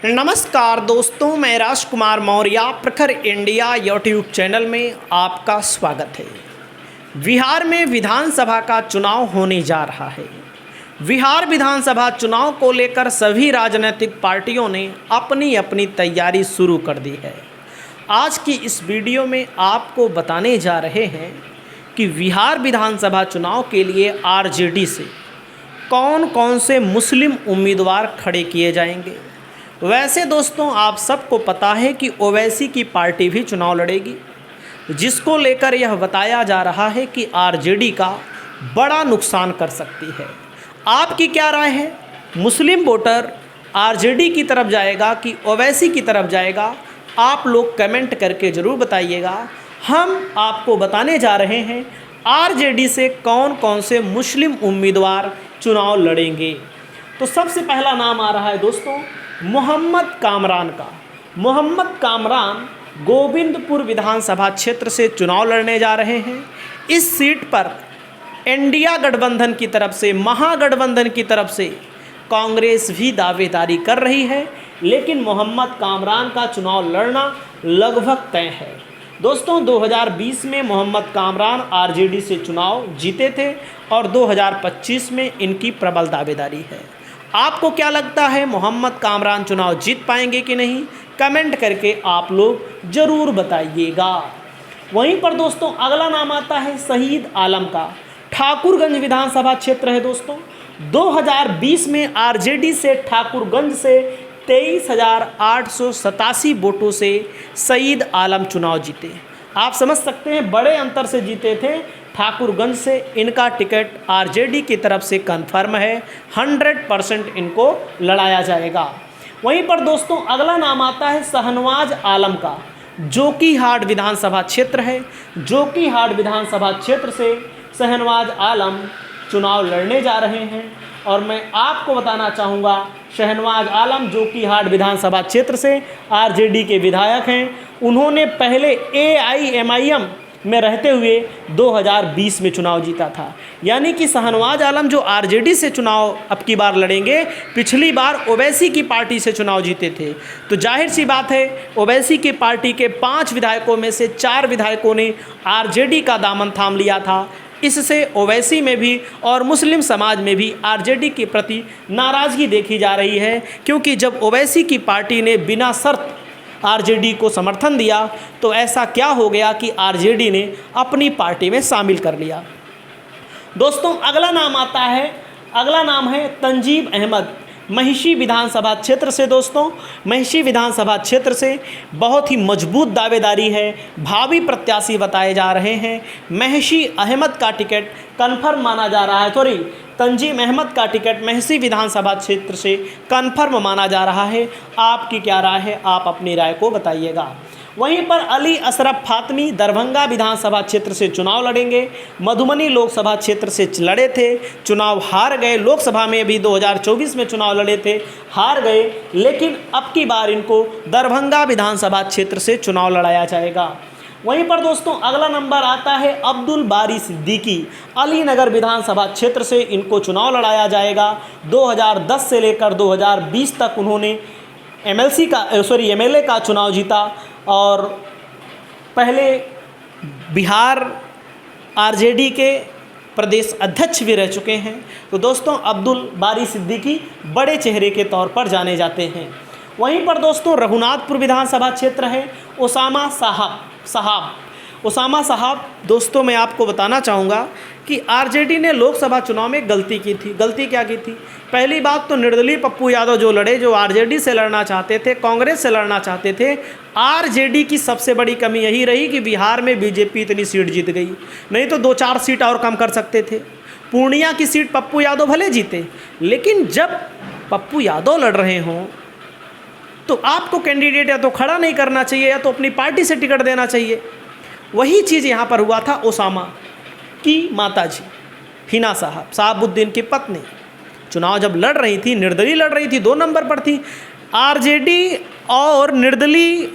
नमस्कार दोस्तों, मैं राजकुमार मौर्य प्रखर इंडिया यूट्यूब चैनल में आपका स्वागत है। बिहार में विधानसभा का चुनाव होने जा रहा है। बिहार विधानसभा चुनाव को लेकर सभी राजनीतिक पार्टियों ने अपनी अपनी तैयारी शुरू कर दी है। आज की इस वीडियो में आपको बताने जा रहे हैं कि बिहार विधानसभा चुनाव के लिए आरजेडी से कौन कौन से मुस्लिम उम्मीदवार खड़े किए जाएंगे। वैसे दोस्तों, आप सबको पता है कि ओवैसी की पार्टी भी चुनाव लड़ेगी, जिसको लेकर यह बताया जा रहा है कि आरजेडी का बड़ा नुकसान कर सकती है। आपकी क्या राय है? मुस्लिम वोटर आरजेडी की तरफ जाएगा कि ओवैसी की तरफ जाएगा? आप लोग कमेंट करके ज़रूर बताइएगा। हम आपको बताने जा रहे हैं आरजेडी से कौन कौन से मुस्लिम उम्मीदवार चुनाव लड़ेंगे। तो सबसे पहला नाम आ रहा है दोस्तों मोहम्मद कामरान का। मोहम्मद कामरान गोविंदपुर विधानसभा क्षेत्र से चुनाव लड़ने जा रहे हैं। इस सीट पर इंडिया गठबंधन की तरफ से, महागठबंधन की तरफ से कांग्रेस भी दावेदारी कर रही है, लेकिन मोहम्मद कामरान का चुनाव लड़ना लगभग तय है। दोस्तों, 2020 में मोहम्मद कामरान आरजेडी से चुनाव जीते थे और 2025 में इनकी प्रबल दावेदारी है। आपको क्या लगता है, मोहम्मद कामरान चुनाव जीत पाएंगे कि नहीं? कमेंट करके आप लोग ज़रूर बताइएगा। वहीं पर दोस्तों अगला नाम आता है शहीद आलम का। ठाकुरगंज विधानसभा क्षेत्र है दोस्तों। 2020 में आरजेडी से ठाकुरगंज से 23,887 वोटों से शहीद आलम चुनाव जीते। आप समझ सकते हैं, बड़े अंतर से जीते थे। ठाकुरगंज से इनका टिकट आरजेडी की तरफ से कंफर्म है। 100% इनको लड़ाया जाएगा। वहीं पर दोस्तों अगला नाम आता है शहनवाज आलम का। जोकीहाट विधानसभा क्षेत्र है। जोकीहाट विधानसभा क्षेत्र से शहनवाज आलम चुनाव लड़ने जा रहे हैं और मैं आपको बताना चाहूँगा, शहनवाज आलम जोकीहाट विधानसभा क्षेत्र से आरजेडी के विधायक हैं। उन्होंने पहले AIMIM में रहते हुए 2020 में चुनाव जीता था। यानी कि शहनवाज आलम जो आरजेडी से चुनाव अब की बार लड़ेंगे, पिछली बार ओवैसी की पार्टी से चुनाव जीते थे। तो जाहिर सी बात है, ओवैसी की पार्टी के 5 विधायकों में से 4 विधायकों ने आरजेडी का दामन थाम लिया था। इससे ओवैसी में भी और मुस्लिम समाज में भी आरजेडी के प्रति नाराज़गी देखी जा रही है, क्योंकि जब ओवैसी की पार्टी ने बिना शर्त आरजेडी को समर्थन दिया तो ऐसा क्या हो गया कि आरजेडी ने अपनी पार्टी में शामिल कर लिया। दोस्तों अगला नाम है तंजीब अहमद, महिषी विधानसभा क्षेत्र से। दोस्तों महिषी विधानसभा क्षेत्र से बहुत ही मजबूत दावेदारी है, भावी प्रत्याशी बताए जा रहे हैं। महिषी अहमद का टिकट कन्फर्म माना जा रहा है, तंजीम अहमद का टिकट महिषी विधानसभा क्षेत्र से कन्फर्म माना जा रहा है। आपकी क्या राय है? आप अपनी राय को बताइएगा। वहीं पर अली अशरफ फातमी दरभंगा विधानसभा क्षेत्र से चुनाव लड़ेंगे। मधुबनी लोकसभा क्षेत्र से लड़े थे, चुनाव हार गए। लोकसभा में भी 2024 में चुनाव लड़े थे, हार गए, लेकिन अब की बार इनको दरभंगा विधानसभा क्षेत्र से चुनाव लड़ाया जाएगा। वहीं पर दोस्तों अगला नंबर आता है अब्दुल बारी सिद्दीकी। अलीनगर विधानसभा क्षेत्र से इनको चुनाव लड़ाया जाएगा। 2010 से लेकर 2020 तक उन्होंने MLA का चुनाव जीता और पहले बिहार आरजेडी के प्रदेश अध्यक्ष भी रह चुके हैं। तो दोस्तों अब्दुल बारी सिद्दीकी बड़े चेहरे के तौर पर जाने जाते हैं। वहीं पर दोस्तों रघुनाथपुर विधानसभा क्षेत्र है। उसामा साहब दोस्तों, मैं आपको बताना चाहूँगा कि आरजेडी ने लोकसभा चुनाव में गलती की थी। गलती क्या की थी? पहली बात तो निर्दलीय पप्पू यादव जो लड़े, जो आरजेडी से लड़ना चाहते थे, कांग्रेस से लड़ना चाहते थे। आरजेडी की सबसे बड़ी कमी यही रही कि बिहार में बीजेपी इतनी सीट जीत गई, नहीं तो 2-4 सीट और कम कर सकते थे। पूर्णिया की सीट पप्पू यादव भले जीते, लेकिन जब पप्पू यादव लड़ रहे हों तो आपको कैंडिडेट या तो खड़ा नहीं करना चाहिए या तो अपनी पार्टी से टिकट देना चाहिए। वही चीज़ यहाँ पर हुआ था। ओसामा की माताजी हिना शहाबुद्दीन की पत्नी चुनाव जब लड़ रही थी, निर्दलीय लड़ रही थी, 2 नंबर पर थी। आरजेडी और निर्दलीय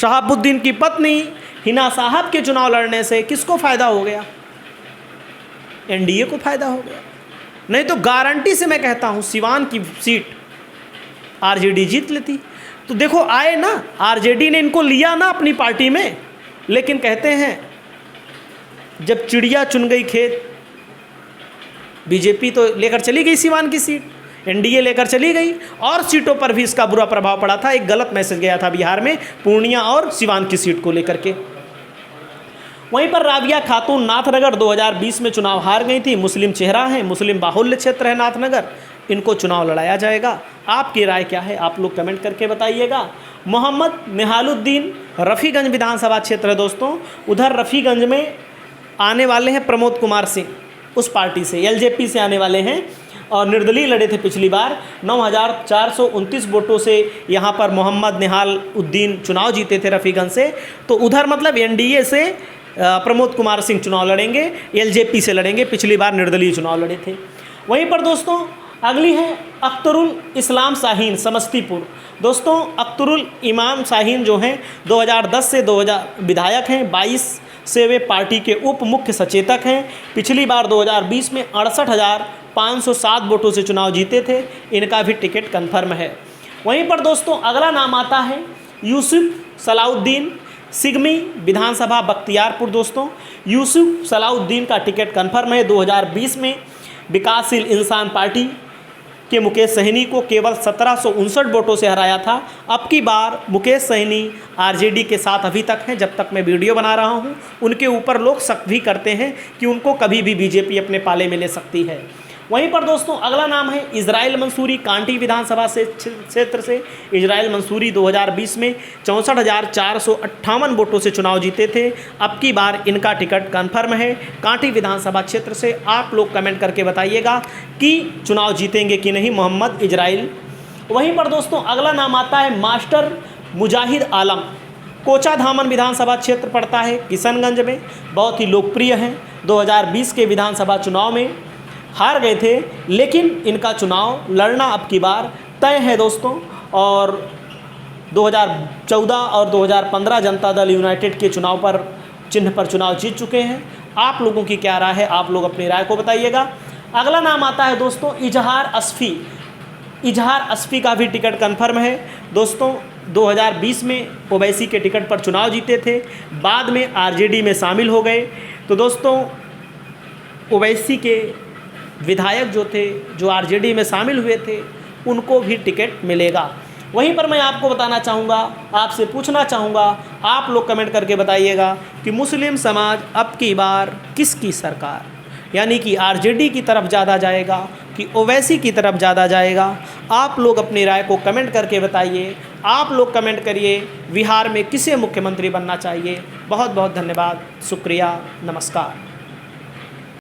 शहाबुद्दीन की पत्नी हिना साहब के चुनाव लड़ने से किसको फ़ायदा हो गया? एनडीए को फ़ायदा हो गया। नहीं तो गारंटी से मैं कहता हूँ सिवान की सीट आरजेडी जीत लेती। तो देखो आए ना, आरजेडी ने इनको लिया ना अपनी पार्टी में, लेकिन कहते हैं जब चिड़िया चुन गई खेत, बीजेपी तो लेकर चली गई सीवान की सीट, एनडीए लेकर चली गई और सीटों पर भी इसका बुरा प्रभाव पड़ा था। एक गलत मैसेज गया था बिहार में पूर्णिया और सीवान की सीट को लेकर के। वहीं पर राबिया खातून नाथनगर 2020 में चुनाव हार गई थी। मुस्लिम चेहरा है, मुस्लिम बाहुल्य क्षेत्र है नाथनगर, इनको चुनाव लड़ाया जाएगा। आपकी राय क्या है, आप लोग कमेंट करके बताइएगा। मोहम्मद निहालुद्दीन रफ़ीगंज विधानसभा क्षेत्र है दोस्तों, उधर रफ़ीगंज में आने वाले हैं प्रमोद कुमार सिंह, उस पार्टी से एलजेपी से आने वाले हैं और निर्दलीय लड़े थे पिछली बार। 9,429 वोटों से यहाँ पर मोहम्मद निहालुद्दीन चुनाव जीते थे रफ़ीगंज से। तो उधर मतलब एनडीए से प्रमोद कुमार सिंह चुनाव लड़ेंगे, एलजेपी से लड़ेंगे, पिछली बार निर्दलीय चुनाव लड़े थे। वहीं पर दोस्तों अगली है अख्तरुल इस्लाम शाहीन समस्तीपुर। दोस्तों अख्तरुल इमाम शाहीन जो हैं 2010 से 2000 विधायक हैं, 22 से वे पार्टी के उप मुख्य सचेतक हैं। पिछली बार 2020 में 68,507 वोटों से चुनाव जीते थे, इनका भी टिकट कन्फर्म है। वहीं पर दोस्तों अगला नाम आता है यूसुफ सलाउद्दीन सिगमी विधानसभा बख्तियारपुर। दोस्तों यूसुफ सलाउद्दीन का टिकट कन्फर्म है। 2020 में विकासशील इंसान पार्टी के मुकेश सहनी को केवल 1759 वोटों से हराया था। अब की बार मुकेश सहनी आरजेडी के साथ अभी तक हैं, जब तक मैं वीडियो बना रहा हूं। उनके ऊपर लोग शक भी करते हैं कि उनको कभी भी बीजेपी अपने पाले में ले सकती है। वहीं पर दोस्तों अगला नाम है इजराइल मंसूरी कांटी विधानसभा से क्षेत्र से। इजराइल मंसूरी 2020 में 64,458 वोटों से चुनाव जीते थे। अब की बार इनका टिकट कन्फर्म है कांटी विधानसभा क्षेत्र से। आप लोग कमेंट करके बताइएगा कि चुनाव जीतेंगे कि नहीं मोहम्मद इजराइल। वहीं पर दोस्तों अगला नाम आता है मास्टर मुजाहिद आलम, कोचा धामन विधानसभा क्षेत्र पड़ता है किशनगंज में, बहुत ही लोकप्रिय हैं। 2020 के विधानसभा चुनाव में हार गए थे, लेकिन इनका चुनाव लड़ना अब की बार तय है दोस्तों। और 2014 और 2015 जनता दल यूनाइटेड के चुनाव पर चिन्ह पर चुनाव जीत चुके हैं। आप लोगों की क्या राय है, आप लोग अपनी राय को बताइएगा। अगला नाम आता है दोस्तों इजहार असफ़ी। इजहार असफ़ी का भी टिकट कन्फर्म है दोस्तों। 2020 में ओवैसी के टिकट पर चुनाव जीते थे, बाद में आरजेडी में शामिल हो गए। तो दोस्तों ओवैसी के विधायक जो थे, जो आरजेडी में शामिल हुए थे, उनको भी टिकट मिलेगा। वहीं पर मैं आपको बताना चाहूँगा, आपसे पूछना चाहूँगा, आप लोग कमेंट करके बताइएगा कि मुस्लिम समाज अब की बार किसकी सरकार, यानी कि आरजेडी की तरफ ज़्यादा जाएगा कि ओवैसी की तरफ ज़्यादा जाएगा। आप लोग अपनी राय को कमेंट करके बताइए। आप लोग कमेंट करिए बिहार में किसे मुख्यमंत्री बनना चाहिए। बहुत बहुत धन्यवाद, शुक्रिया, नमस्कार।